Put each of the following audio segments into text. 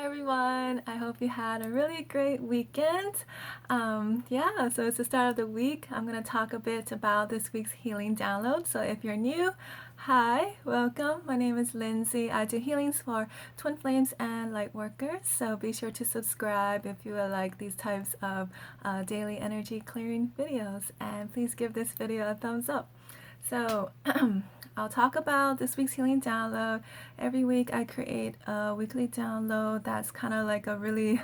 everyone. I hope you had a really great weekend. So it's the start of the week. I'm going to talk a bit about this week's healing download. So if you're new, hi, welcome. My name is Lindsay. I do healings for twin flames and light workers. So be sure to subscribe if you would like these types of daily energy clearing videos. And please give this video a thumbs up. So I'll talk about this week's healing download. Every week I create a weekly download that's kind of like a really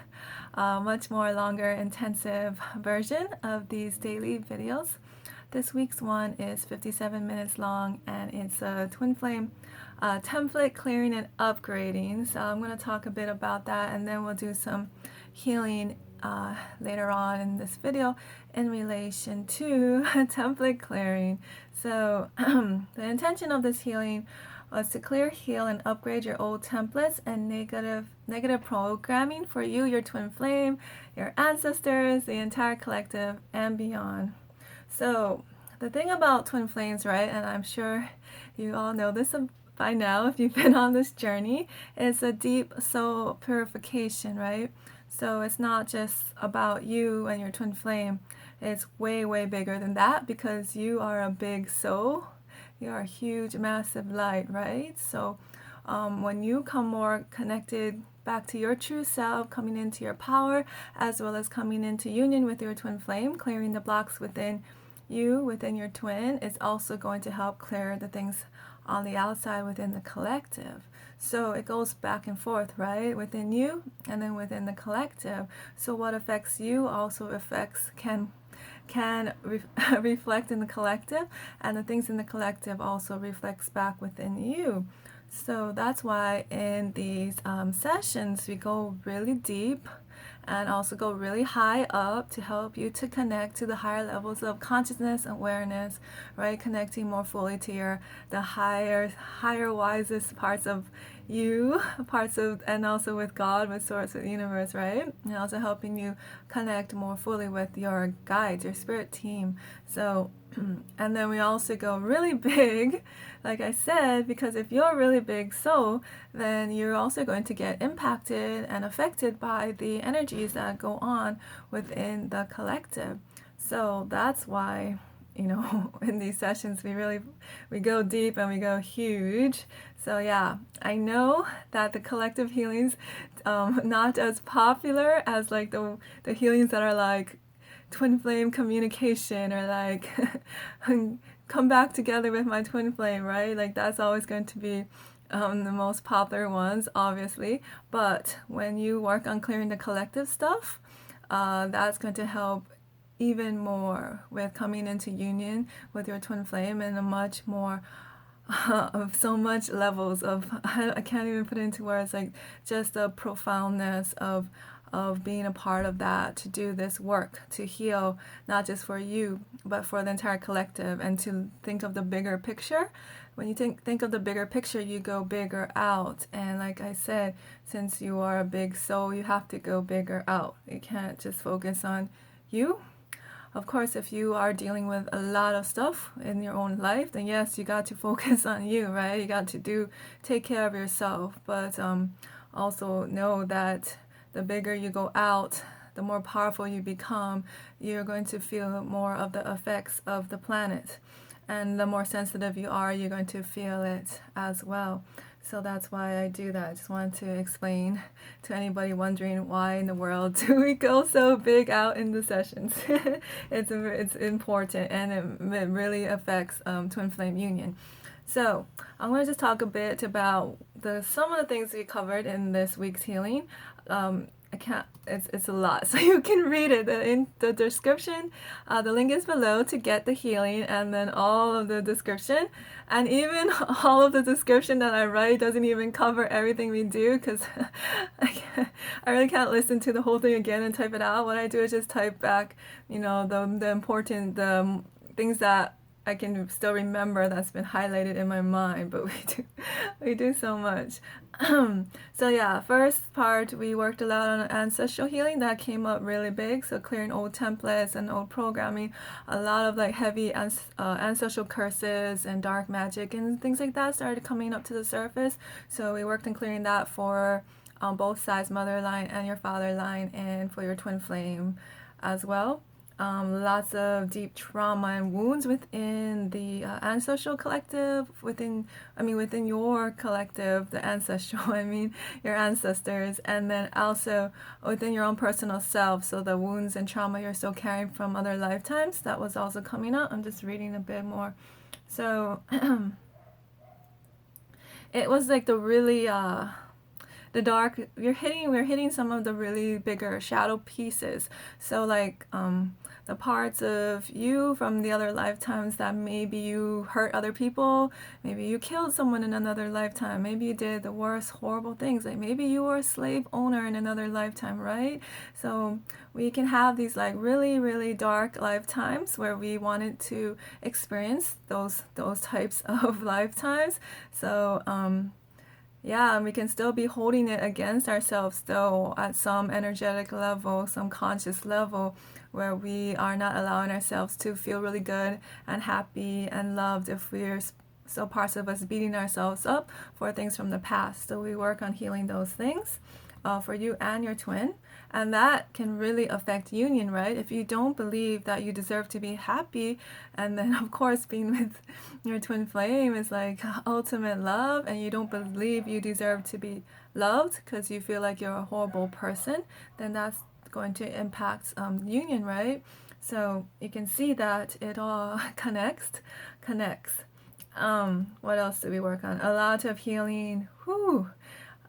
much more longer intensive version of these daily videos. This week's one is 57 minutes long, and it's a twin flame template clearing and upgrading. So I'm going to talk a bit about that, and then we'll do some healing later on in this video in relation to template clearing. So the intention of this healing was to clear, heal, and upgrade your old templates and negative programming for you, your twin flame, your ancestors, the entire collective, and beyond. So the thing about twin flames, right, and I'm sure you all know this by now if you've been on this journey, is a deep soul purification, right? So it's not just about you and your twin flame. It's way, way bigger than that, because you are a big soul. You are a huge, massive light, right? So when you come more connected back to your true self, coming into your power, as well as coming into union with your twin flame, clearing the blocks within you, within your twin, is also going to help clear the things on the outside within the collective. So it goes back and forth, right? Within you and then within the collective. So what affects you also can reflect in the collective, and the things in the collective also reflects back within you. So that's why in these sessions we go really deep and also go really high up to help you to connect to the higher levels of consciousness and awareness, right? Connecting more fully to the higher wisest parts of you, and also with God, with Source, with the universe, right? And also helping you connect more fully with your guides, your spirit team. So and then we also go really big, like I said, because if you're a really big soul, then you're also going to get impacted and affected by the energies that go on within the collective. So that's why, in these sessions we go deep and we go huge. So yeah, I know that the collective healings not as popular as like the healings that are like twin flame communication, or like come back together with my twin flame, right? Like that's always going to be the most popular ones, obviously. But when you work on clearing the collective stuff, that's going to help even more with coming into union with your twin flame in a much more of so much levels of I can't even put it into words, like just the profoundness of being a part of that, to do this work, to heal, not just for you, but for the entire collective, and to think of the bigger picture. When you think of the bigger picture, you go bigger out. And like I said, since you are a big soul, you have to go bigger out. You can't just focus on you. Of course, if you are dealing with a lot of stuff in your own life, then yes, you got to focus on you, right? You got to take care of yourself. But also know that the bigger you go out, the more powerful you become. You're going to feel more of the effects of the planet. And the more sensitive you are, you're going to feel it as well. So that's why I do that. I just wanted to explain to anybody wondering why in the world do we go so big out in the sessions. It's important, and it really affects twin flame union. So I'm going to just talk a bit about some of the things we covered in this week's healing. It's a lot, so you can read it in the description. The link is below to get the healing, and then all of the description, and even all of the description that I write doesn't even cover everything we do, because I really can't listen to the whole thing again and type it out. What I do is just type back, the important things that I can still remember that's been highlighted in my mind, but we do so much. So yeah, first part, we worked a lot on ancestral healing. That came up really big, so clearing old templates and old programming, a lot of like heavy ancestral curses and dark magic and things like that started coming up to the surface. So we worked on clearing that for on both sides, mother line and your father line, and for your twin flame as well. Lots of deep trauma and wounds within the ancestral collective, within your collective, the ancestral, your ancestors, and then also within your own personal self. So the wounds and trauma you're still carrying from other lifetimes, that was also coming up. I'm just reading a bit more. So it was like the really the dark, we're hitting some of the really bigger shadow pieces. So like the parts of you from the other lifetimes that maybe you hurt other people, maybe you killed someone in another lifetime, maybe you did the worst horrible things, like maybe you were a slave owner in another lifetime, right? So we can have these like really, really dark lifetimes where we wanted to experience those types of lifetimes. So yeah, and we can still be holding it against ourselves though at some energetic level, some conscious level, where we are not allowing ourselves to feel really good and happy and loved if we're still parts of us beating ourselves up for things from the past. So we work on healing those things for you and your twin. And that can really affect union, right? If you don't believe that you deserve to be happy, and then of course being with your twin flame is like ultimate love, and you don't believe you deserve to be loved because you feel like you're a horrible person, then that's going to impact union, right? So you can see that it all connects. What else do we work on? A lot of healing. Whew.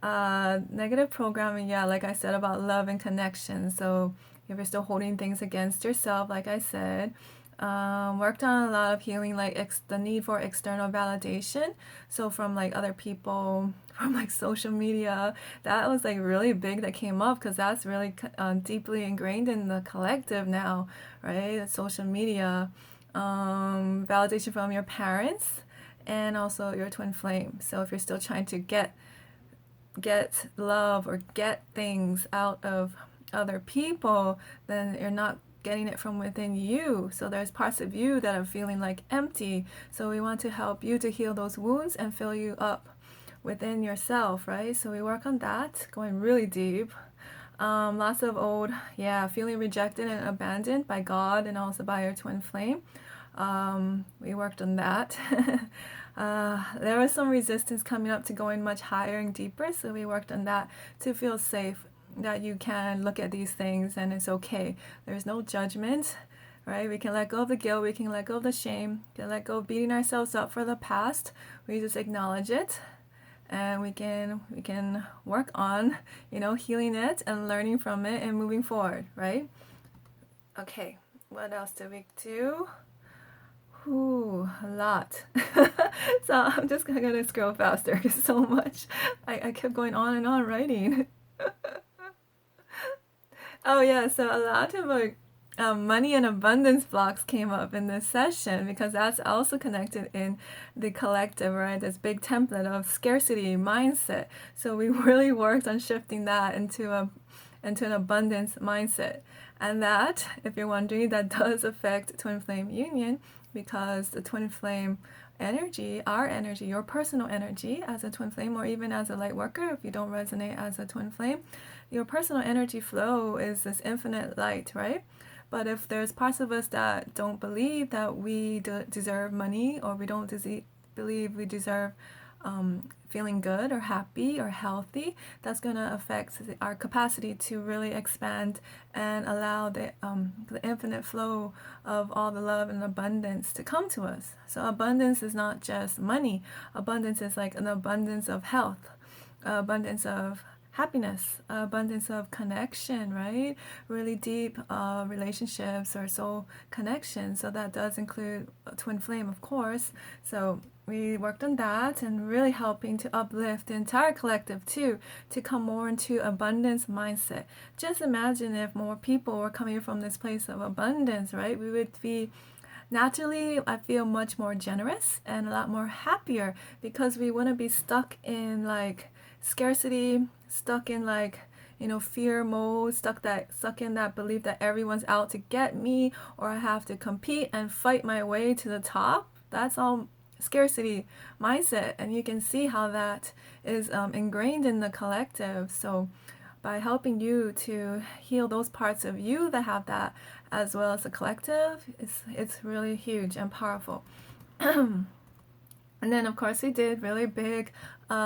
Negative programming, yeah, like I said, about love and connection. So if you're still holding things against yourself, like I said, worked on a lot of healing, like the need for external validation. So from like other people, from like social media, that was like really big that came up because that's really deeply ingrained in the collective now, right? Social media, validation from your parents and also your twin flame. So if you're still trying to get love or get things out of other people, then you're not getting it from within you. So there's parts of you that are feeling like empty. So we want to help you to heal those wounds and fill you up within yourself, right? So we work on that, going really deep. Lots of old, feeling rejected and abandoned by God and also by your twin flame. We worked on that. There was some resistance coming up to going much higher and deeper, so we worked on that to feel safe, that you can look at these things and it's okay. There's no judgment, right? We can let go of the guilt, we can let go of the shame, we can let go of beating ourselves up for the past. We just acknowledge it, and we can work on, healing it and learning from it and moving forward, right? Okay, what else did we do? Ooh, a lot. So I'm just gonna scroll faster because so much. I kept going on and on writing. Oh yeah, so a lot of money and abundance blocks came up in this session because that's also connected in the collective, right? This big template of scarcity mindset. So we really worked on shifting that into an abundance mindset. And that, if you're wondering, that does affect twin flame union, because the twin flame energy, our energy, your personal energy as a twin flame, or even as a light worker, if you don't resonate as a twin flame, your personal energy flow is this infinite light, right? But if there's parts of us that don't believe that we deserve money, or we don't believe we deserve feeling good or happy or healthy, that's going to affect our capacity to really expand and allow the infinite flow of all the love and abundance to come to us. So abundance is not just money. Abundance is like an abundance of health, abundance of happiness, abundance of connection, right? Really deep relationships or soul connection. So that does include a twin flame, of course. So we worked on that and really helping to uplift the entire collective too, to come more into abundance mindset. Just imagine if more people were coming from this place of abundance, right? We would be naturally, I feel, much more generous and a lot more happier, because we wouldn't be stuck in like scarcity, stuck in like fear mode, stuck in that belief that everyone's out to get me, or I have to compete and fight my way to the top. That's all scarcity mindset, and you can see how that is ingrained in the collective. So by helping you to heal those parts of you that have that, as well as the collective, it's really huge and powerful. And then, of course, we did really big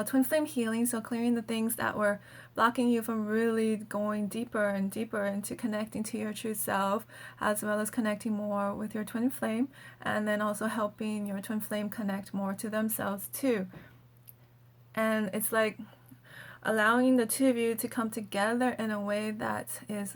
twin flame healing, so clearing the things that were blocking you from really going deeper and deeper into connecting to your true self, as well as connecting more with your twin flame, and then also helping your twin flame connect more to themselves too. And it's like allowing the two of you to come together in a way that is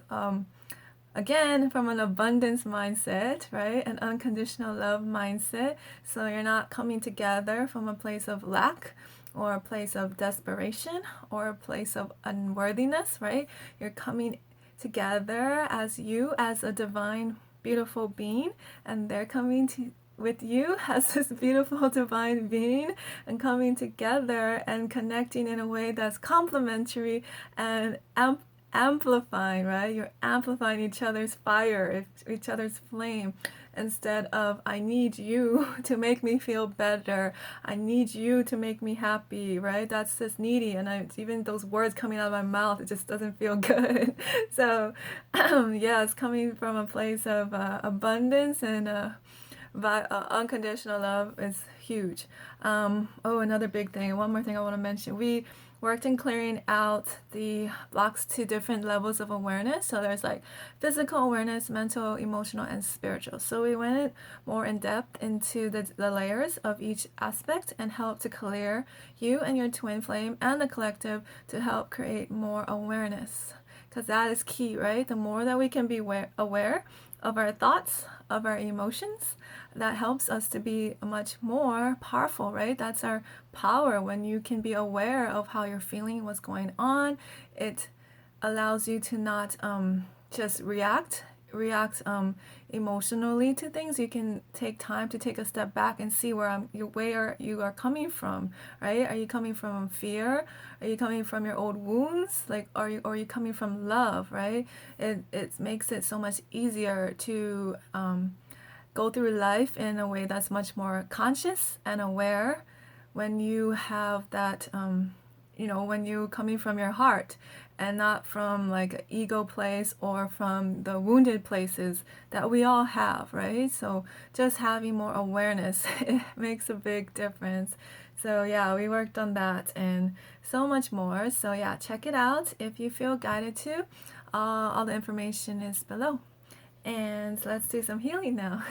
again, from an abundance mindset, right? An unconditional love mindset. So you're not coming together from a place of lack or a place of desperation or a place of unworthiness, right? You're coming together as you, as a divine, beautiful being, and they're coming to with you as this beautiful divine being, and coming together and connecting in a way that's complementary and amplifying, right? You're amplifying each other's fire, each other's flame, instead of I need you to make me feel better, I need you to make me happy, right? That's just needy, and even those words coming out of my mouth, it just doesn't feel good. So yeah, it's coming from a place of abundance, and unconditional love is huge. Another big thing, one more thing I want to mention. We worked in clearing out the blocks to different levels of awareness. So there's like physical awareness, mental, emotional, and spiritual. So we went more in depth into the layers of each aspect and helped to clear you and your twin flame and the collective to help create more awareness. Because that is key, right? The more that we can be aware of our thoughts, of our emotions, that helps us to be much more powerful, right? That's our power. When you can be aware of how you're feeling, what's going on, it allows you to not just react emotionally to things. You can take time to take a step back and see where you are coming from, right? Are you coming from fear? Are you coming from your old wounds? Like, are you coming from love, right? It makes it so much easier to go through life in a way that's much more conscious and aware when you have that, when you're coming from your heart and not from like an ego place or from the wounded places that we all have, right? So just having more awareness, it makes a big difference. So yeah, we worked on that and so much more. So yeah, check it out if you feel guided to. All the information is below. And let's do some healing now.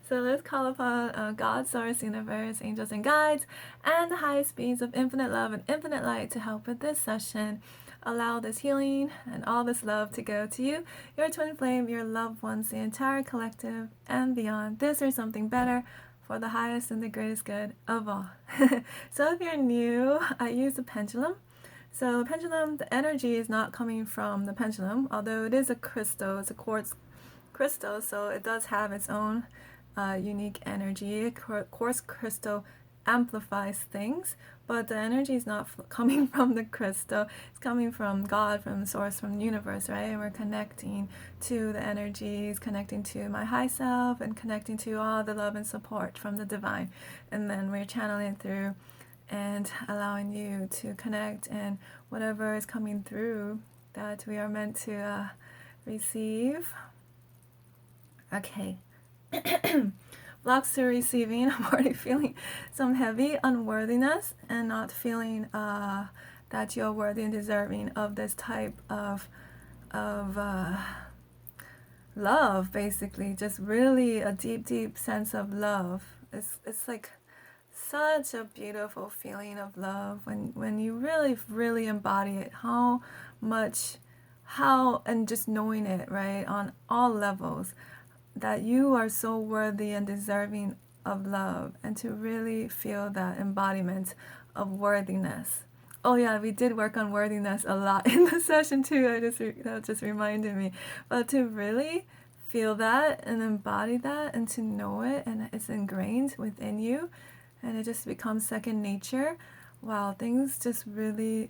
So let's call upon God, Source, Universe, angels and guides, and the highest beings of infinite love and infinite light to help with this session. Allow this healing and all this love to go to you, your twin flame, your loved ones, the entire collective, and beyond. This or something better for the highest and the greatest good of all. So if you're new, I use the pendulum. So the pendulum, the energy is not coming from the pendulum, although it is a crystal, it's a quartz crystal, so it does have its own unique energy. Quartz crystal amplifies things, but the energy is not coming from the crystal. It's coming from God, from the source, from the universe, right? And we're connecting to the energies, connecting to my high self, and connecting to all the love and support from the divine. And then we're channeling through and allowing you to connect, and whatever is coming through that we are meant to receive. Okay. Blocks to receiving. I'm already feeling some heavy unworthiness and not feeling that you're worthy and deserving of this type of love, basically. Just really a deep sense of love. It's like such a beautiful feeling of love when you really embody it. And just knowing it, right, on all levels, that you are so worthy and deserving of love, and to really feel that embodiment of worthiness. Oh yeah, we did work on worthiness a lot in the session too. That just reminded me. But to really feel that and embody that and to know it, and it's ingrained within you, and it just becomes second nature. Wow, things just really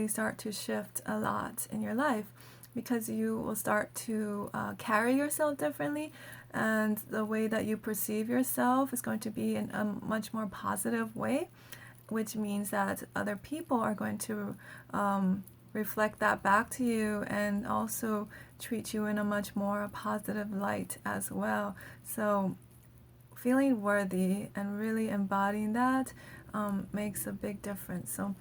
start to shift a lot in your life. because you will start to carry yourself differently, and the way that you perceive yourself is going to be in a much more positive way, which means that other people are going to reflect that back to you and also treat you in a much more positive light as well. So feeling worthy and really embodying that makes a big difference. So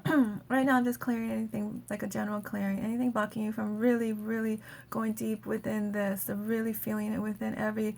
right now I'm just clearing anything, like a general clearing, anything blocking you from really, really going deep within this, of really feeling it within every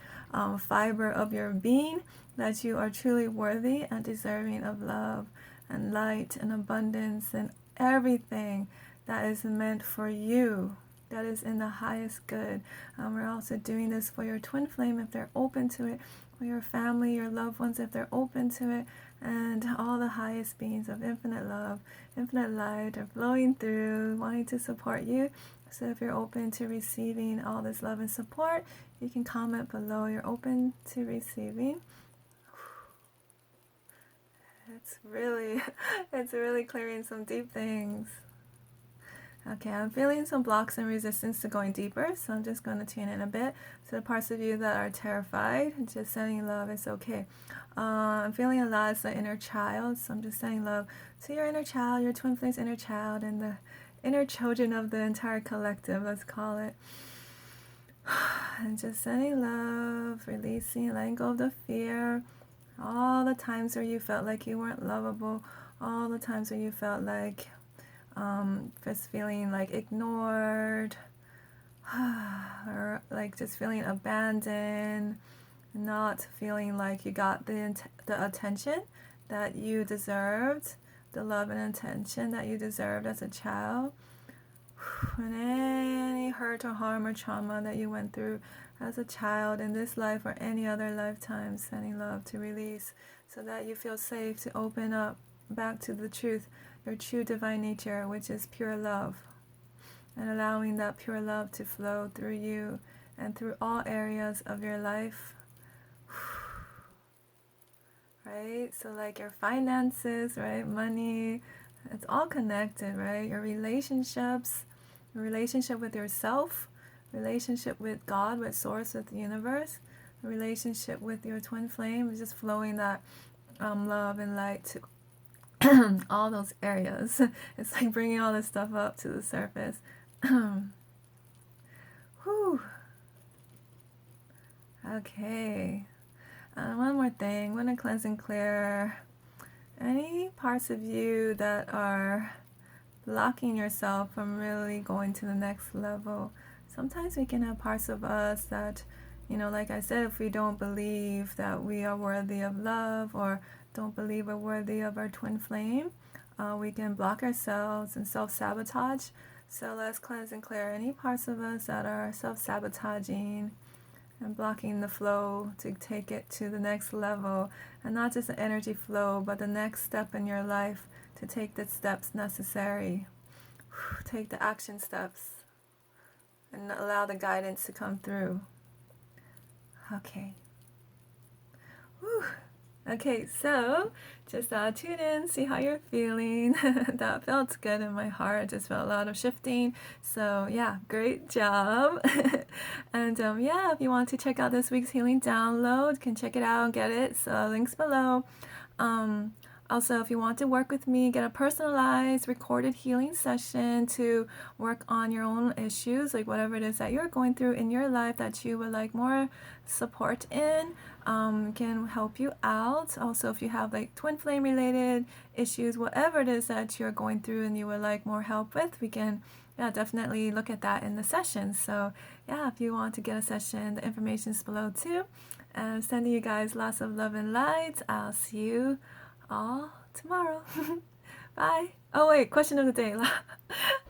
fiber of your being, that you are truly worthy and deserving of love and light and abundance and everything that is meant for you, that is in the highest good. We're also doing this for your twin flame if they're open to it, for your family, your loved ones if they're open to it, and all the highest beings of infinite love, infinite light are flowing through, wanting to support you. So if you're open to receiving all this love and support, you can comment below you're open to receiving. It's really clearing some deep things. Okay, I'm feeling some blocks and resistance to going deeper, so I'm just going to tune in a bit to the parts of you that are terrified, and just sending love. It's okay. I'm feeling a lot as the inner child, so I'm just sending love to your inner child, your twin flame's inner child, and the inner children of the entire collective, let's call it. And just sending love, releasing, letting go of the fear, all the times where you felt like you weren't lovable, all the times where you felt like just feeling like ignored, or like just feeling abandoned, not feeling like you got the attention that you deserved, the love and attention that you deserved as a child, and any hurt or harm or trauma that you went through as a child in this life or any other lifetime, sending love to release so that you feel safe to open up back to the truth, your true divine nature, which is pure love, and allowing that pure love to flow through you and through all areas of your life. Right? So like your finances, right? Money, it's all connected, right? Your relationships, your relationship with yourself, relationship with God, with Source, with the universe, relationship with your twin flame, is just flowing that love and light to all those areas. It's like bringing all this stuff up to the surface. Whew. Okay. One more thing. I'm going to cleanse and clear any parts of you that are blocking yourself from really going to the next level. Sometimes we can have parts of us that, like I said, if we don't believe that we are worthy of love, or don't believe we're worthy of our twin flame, we can block ourselves and self-sabotage. So let's cleanse and clear any parts of us that are self-sabotaging and blocking the flow to take it to the next level, and not just the energy flow, but the next step in your life, to take the steps necessary. Take the action steps and allow the guidance to come through. Okay. Whew. Okay, so just tune in, see how you're feeling. That felt good in my heart. Just felt a lot of shifting. So yeah, great job. And yeah, if you want to check out this week's healing download, you can check it out and get it. So links below. Also, if you want to work with me, get a personalized recorded healing session to work on your own issues, like whatever it is that you're going through in your life that you would like more support in, can help you out. Also, if you have like twin flame related issues, whatever it is that you're going through and you would like more help with, we can definitely look at that in the session. So yeah, if you want to get a session, the information is below too. And sending you guys lots of love and light. I'll see you all tomorrow. Bye. Oh wait, question of the day.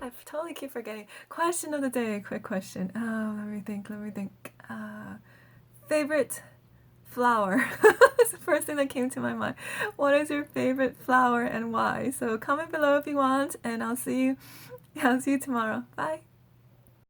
I totally keep forgetting. Question of the day. Quick question. Oh, let me think. Favorite flower. That's the first thing that came to my mind. What is your favorite flower and why? So comment below if you want, and I'll see you tomorrow. Bye.